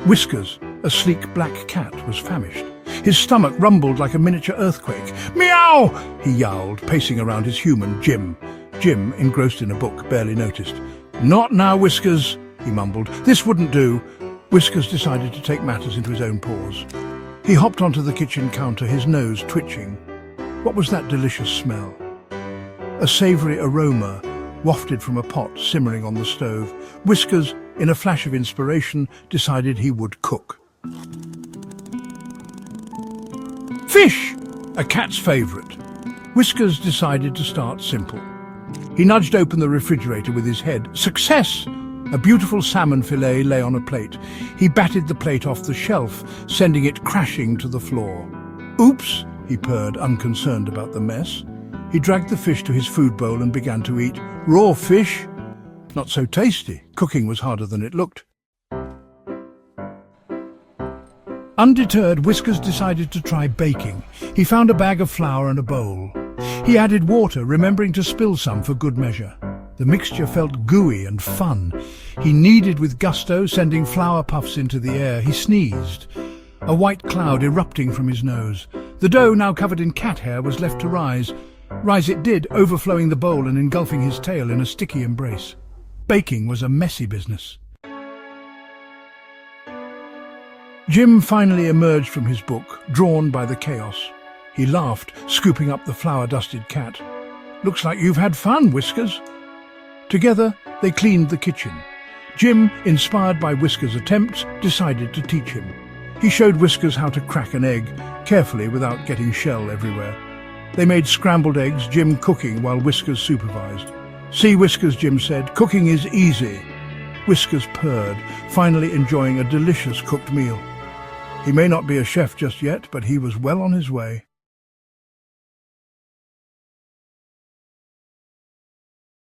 Whiskers, a sleek black cat, was famished. His stomach rumbled like a miniature earthquake. "Meow!" he yowled, pacing around his human, Jim. Jim, engrossed in a book, barely noticed. "Not now, Whiskers," he mumbled. "This wouldn't do." Whiskers decided to take matters into his own paws. He hopped onto the kitchen counter, his nose twitching. What was that delicious smell? A savoury aroma wafted from a pot simmering on the stove. Whiskers, in a flash of inspiration, decided he would cook. Fish! A cat's favourite. Whiskers decided to start simple. He nudged open the refrigerator with his head. Success! A beautiful salmon fillet lay on a plate. He batted the plate off the shelf, sending it crashing to the floor. "Oops," he purred, unconcerned about the mess. He dragged the fish to his food bowl and began to eat. Raw fish? Not so tasty. Cooking was harder than it looked. Undeterred, Whiskers decided to try baking. He found a bag of flour and a bowl. He added water, remembering to spill some for good measure. The mixture felt gooey and fun. He kneaded with gusto, sending flour puffs into the air. He sneezed, a white cloud erupting from his nose. The dough, now covered in cat hair, was left to rise. Rise it did, overflowing the bowl and engulfing his tail in a sticky embrace. Baking was a messy business. Jim finally emerged from his book, drawn by the chaos. He laughed, scooping up the flour-dusted cat. "Looks like you've had fun, Whiskers." Together, they cleaned the kitchen. Jim, inspired by Whiskers' attempts, decided to teach him. He showed Whiskers how to crack an egg, carefully without getting shell everywhere. They made scrambled eggs, Jim cooking while Whiskers supervised. "See, Whiskers," Jim said, "cooking is easy." Whiskers purred, finally enjoying a delicious cooked meal. He may not be a chef just yet, but he was well on his way.